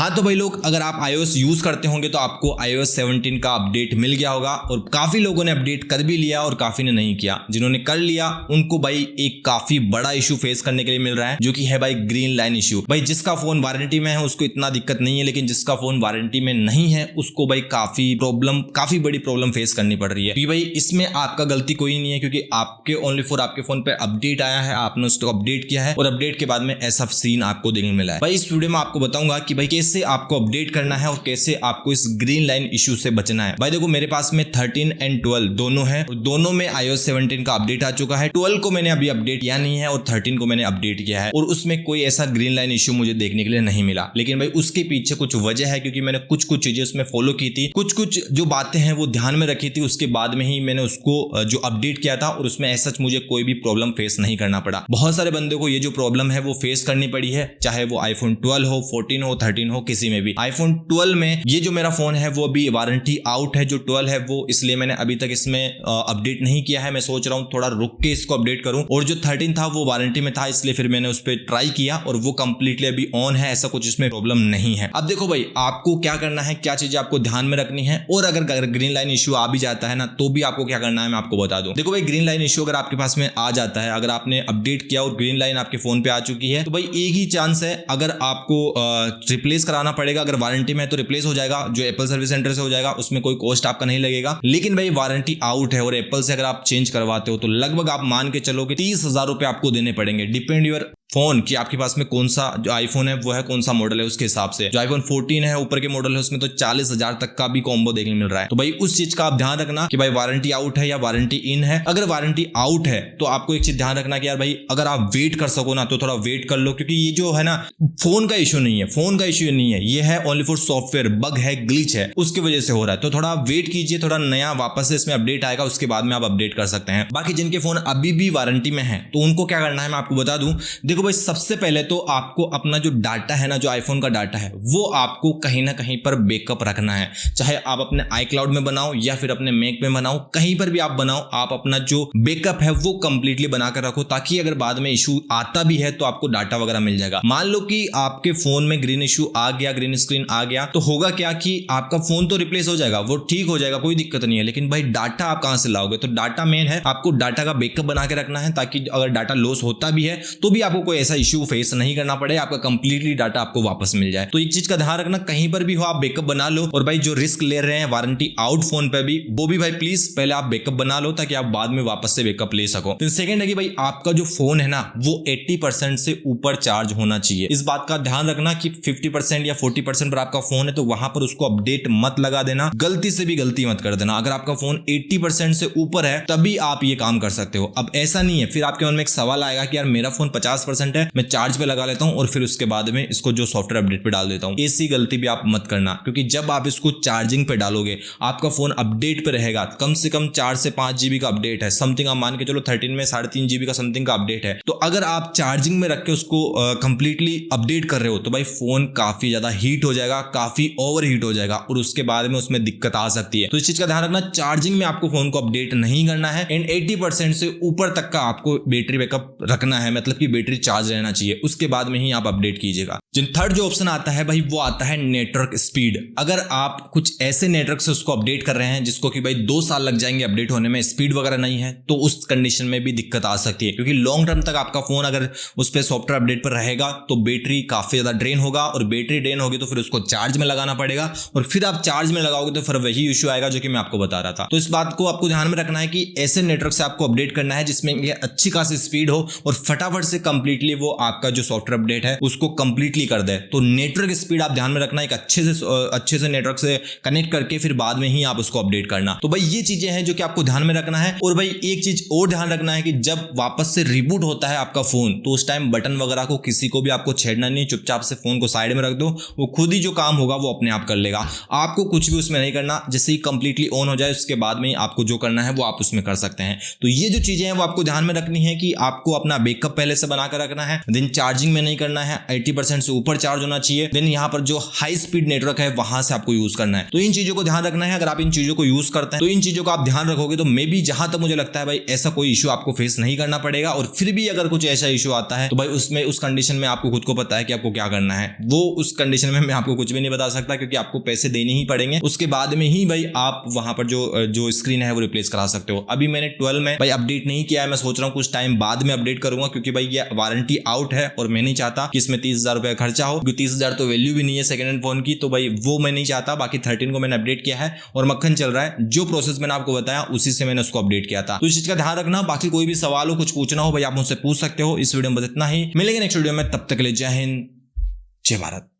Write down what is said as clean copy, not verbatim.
हाँ तो भाई लोग, अगर आप iOS यूज करते होंगे तो आपको iOS 17 का अपडेट मिल गया होगा और काफी लोगों ने अपडेट कर भी लिया और काफी ने नहीं किया। जिन्होंने कर लिया उनको भाई एक काफी बड़ा इशू फेस करने के लिए मिल रहा है, जो कि है भाई ग्रीन लाइन इशू। भाई जिसका फोन वारंटी में है उसको इतना दिक्कत नहीं है, लेकिन जिसका फोन वारंटी में नहीं है उसको भाई काफी बड़ी प्रॉब्लम फेस करनी पड़ रही है। क्योंकि भाई इसमें आपका गलती कोई नहीं है, क्योंकि आपके ओनली फॉर आपके फोन पे अपडेट आया है, आपने उसको अपडेट किया है और अपडेट के बाद में ऐसा सीन आपको देखने मिला है। भाई इस वीडियो में आपको बताऊंगा कि भाई कैसे आपको अपडेट करना है और कैसे आपको इस ग्रीन लाइन इशू से बचना है। भाई देखो, मेरे पास में 13 एंड 12 दोनों है और दोनों में iOS 17 का अपडेट आ चुका है। 12 को मैंने अभी अपडेट किया नहीं है और 13 को मैंने अपडेट किया है और उसमें कोई ऐसा ग्रीन लाइन इशू मुझे देखने के लिए नहीं मिला। लेकिन भाई उसके पीछे कुछ वजह है, क्योंकि मैंने कुछ चीजें उसमें फॉलो की थी, कुछ जो बातें हैं वो ध्यान में रखी थी। उसके बाद में ही मैंने उसको जो अपडेट किया था और उसमें ऐसा मुझे कोई भी प्रॉब्लम फेस नहीं करना पड़ा। बहुत सारे बंदे को ये जो प्रॉब्लम है वो फेस करनी पड़ी है, चाहे वो iPhone 12 हो, 14 हो, 13 हो, किसी में भी। iPhone 12 में ये जो मेरा फोन है वो अभी वारंटी आउट है, जो 12 है वो, इसलिए मैंने अभी तक इसमें अपडेट नहीं किया है। मैं सोच रहा हूँ थोड़ा रुक के इसको अपडेट करूं। और जो 13 था वो वारंटी में था, इसलिए फिर मैंने उस पर ट्राई किया और वो कंप्लीटली अभी ऑन है, ऐसा कुछ इसमें प्रॉब्लम नहीं है। अब देखो भाई, आपको क्या करना है, क्या चीजें आपको ध्यान में रखनी है, और अगर ग्रीन लाइन इश्यू आ भी जाता है ना तो भी आपको क्या करना है मैं आपको बता दूं। देखो भाई, ग्रीन लाइन इश्यू अगर आपके पास में आ जाता है, अगर आपने अपडेट किया और ग्रीन लाइन आपके फोन पे आ चुकी है, तो भाई एक ही चांस है, अगर आपको रिप्लेस कराना पड़ेगा। अगर वारंटी में है तो रिप्लेस हो जाएगा, जो एप्पल सर्विस सेंटर से हो जाएगा, उसमें कोई कॉस्ट आपका नहीं लगेगा। लेकिन भाई वारंटी आउट है और एप्पल से अगर आप चेंज करवाते हो तो लगभग आप मान के चलो कि 30,000 रुपए आपको देने पड़ेंगे। डिपेंड योर फोन कि आपके पास में कौन सा जो आईफोन है वो है, कौन सा मॉडल है, उसके हिसाब से। जो iPhone 14 है ऊपर के मॉडल है उसमें तो 40,000 तक का भी कॉम्बो देखने मिल रहा है। तो भाई उस चीज का आप ध्यान रखना कि भाई वारंटी आउट है या वारंटी इन है। अगर वारंटी आउट है तो आपको एक चीज ध्यान रखना कि यार भाई अगर आप वेट कर सको ना तो थोड़ा वेट कर लो, क्योंकि ये जो है ना फोन का इशू नहीं है, फोन का इशू नहीं है, ये है ओनली फॉर सॉफ्टवेयर बग है, ग्लिच है, उसकी वजह से हो रहा है। तो थोड़ा वेट कीजिए, थोड़ा नया वापस से इसमें अपडेट आएगा, उसके बाद में आप अपडेट कर सकते हैं। बाकी जिनके फोन अभी भी वारंटी में है तो उनको क्या करना है मैं आपको बता दूं। देखो भाई, सबसे पहले तो आपको अपना जो डाटा है ना, जो आईफोन का डाटा है, वो आपको कहीं ना कहीं पर बैकअप रखना है। चाहे आप अपने iCloud में बनाओ या फिर अपने मैक में बनाओ, कहीं पर भी आप बनाओ, आप अपना जो बैकअप है वो कंप्लीटली बनाकर रखो, ताकि अगर बाद में इशू आता भी है तो आपको डाटा वगैरह मिल जाएगा। मान लो कि आपके फोन में ग्रीन इशू आ गया, ग्रीन स्क्रीन आ गया, तो होगा क्या कि आपका फोन तो रिप्लेस हो जाएगा, वो ठीक हो जाएगा, कोई दिक्कत नहीं है। लेकिन भाई डाटा आप कहां से लाओगे? तो डाटा मेन है, आपको डाटा का बैकअप बना के रखना है, ताकि अगर डाटा लॉस होता भी है तो भी आपको कोई ऐसा इशू फेस नहीं करना पड़े, आपका कंप्लीटली डाटा आपको वापस मिल जाए। तो एक चीज का ध्यान रखना, कहीं पर भी हो आप बैकअप बना लो। और भाई जो रिस्क ले रहे हैं वारंटी आउट फोन पे भी, वो भी भाई प्लीज पहले आप बैकअप बना लो, ताकि आप बाद में वापस से बैकअप ले सको। तो सेकंड है कि भाई आपका जो फोन है ना वो 80% से ऊपर चार्ज होना चाहिए। इस बात का ध्यान रखना कि 50% या 40% पर आपका फोन है तो वहां पर उसको अपडेट मत लगा देना, गलती से भी गलती मत कर देना। अगर आपका फोन 80% से ऊपर है तभी आप ये काम कर सकते हो। अब ऐसा नहीं है, फिर आपके मन में एक सवाल आएगा कि यार मेरा फोन 50% है, मैं चार्ज पे लगा लेता हूं और फिर उसके बाद में इसको जो सॉफ्टवेयर अपडेट पे डाल देता हूं। ऐसी गलती भी आप मत करना, क्योंकि जब आप इसको चार्जिंग पे डालोगे आपका फोन अपडेट पे रहेगा। कम से कम 4 से 5 GB का अपडेट है, समथिंग आप मान के चलो 13 में 3.5 GB का समथिंग का अपडेट है। तो अगर आप चार्जिंग में रख के उसको कंप्लीटली अपडेट कर रहे हो तो भाई फोन काफी ज्यादा हीट हो जाएगा, काफी ओवर हीट हो जाएगा और उसके बाद में उसमें दिक्कत आ सकती है। तो इस चीज का ध्यान रखना, चार्जिंग में आपको फोन को अपडेट नहीं करना है एंड 80% से ऊपर तक का आपको बैटरी बैकअप रखना है, मतलब कि बैटरी चार्ज रहना चाहिए, उसके बाद में ही आप अपडेट कीजिएगा। जिन थर्ड जो ऑप्शन आता है भाई वो आता है नेटवर्क स्पीड। अगर आप कुछ ऐसे नेटवर्क से उसको अपडेट कर रहे हैं जिसको कि भाई 2 साल लग जाएंगे अपडेट होने में, स्पीड वगैरह नहीं है, तो उस कंडीशन में भी दिक्कत आ सकती है, क्योंकि लॉन्ग टर्म तक आपका फोन अगर उस पर सॉफ्टवेयर अपडेट पर रहेगा तो बैटरी काफी ज्यादा ड्रेन होगा और बैटरी ड्रेन होगी तो फिर उसको चार्ज में लगाना पड़ेगा और फिर आप चार्ज में लगाओगे तो फिर वही इश्यू आएगा जो कि मैं आपको बता रहा था। तो इस बात को आपको ध्यान में रखना है कि ऐसे नेटवर्क से आपको अपडेट करना है जिसमें अच्छी खासी स्पीड हो और फटाफट से कंप्लीटली वो आपका जो सॉफ्टवेयर अपडेट है उसको कंप्लीटली कर दे। तो नेटवर्क स्पीड आप ध्यान में रखना, एक अच्छे से नेटवर्क से कनेक्ट करके फिर बाद में ही आप उसको अपडेट करना। तो भाई ये चीजें हैं जो कि आपको ध्यान में रखना है। और भाई एक चीज और ध्यान रखना है कि जब वापस से रिबूट होता है आपका फोन तो उस टाइम बटन वगैरह को किसी को भी आपको छेड़ना नहीं, चुपचाप से फोन को साइड में रख दो, वो खुद ही जो काम होगा वो अपने आप कर लेगा, आपको कुछ भी उसमें नहीं करना। जैसे ही कंप्लीटली ऑन हो जाए उसके बाद में आपको जो करना है वो आप उसमें कर सकते हैं। तो ये जो चीजें हैं वो आपको ध्यान में रखनी है कि आपको अपना बैकअप पहले से बनाकर रखना है, देन चार्जिंग में नहीं करना है, 80% से ऊपर चार्ज होना चाहिए, देन यहाँ पर जो हाई स्पीड नेटवर्क है वहां से आपको यूज करना है। तो इन चीजों को ध्यान रखना है। अगर आप इन चीजों को यूज करते हैं तो इन चीजों को आप ध्यान रखोगे तो मे बी जहां तक मुझे लगता है भाई ऐसा कोई इशू आपको फेस नहीं करना पड़ेगा। और फिर भी अगर कुछ ऐसा इशू आता है तो भाई उसमें उस कंडीशन में आपको खुद को पता है कि आपको क्या करना है। वो उस कंडीशन में मैं आपको कुछ भी नहीं बता सकता क्योंकि आपको पैसे देने ही पड़ेंगे, उसके बाद में ही भाई आप वहां पर जो स्क्रीन है वो रिप्लेस करा सकते हो। अभी मैंने 12 में भाई अपडेट नहीं किया है, मैं सोच रहा हूँ कुछ टाइम बाद में अपडेट करूंगा क्योंकि भाई ये वारंटी आउट है और मैं नहीं चाहता कि इसमें 30,000 रुपया खर्चा हो, क्योंकि 30,000 तो वैल्यू भी नहीं है सेकंड हैंड फोन की, तो भाई वो मैं नहीं चाहता। बाकी 13 को मैंने अपडेट किया है और मक्खन चल रहा है, जो प्रोसेस मैंने आपको बताया उसी से मैंने उसको अपडेट किया था। तो इस चीज का ध्यान रखना। बाकी कोई भी सवाल हो, कुछ पूछना हो भाई आप मुझसे पूछ सकते हो। इस वीडियो में बस इतना ही, मिलेंगे नेक्स्ट वीडियो में, तब तक के लिए जय हिंद, जय भारत।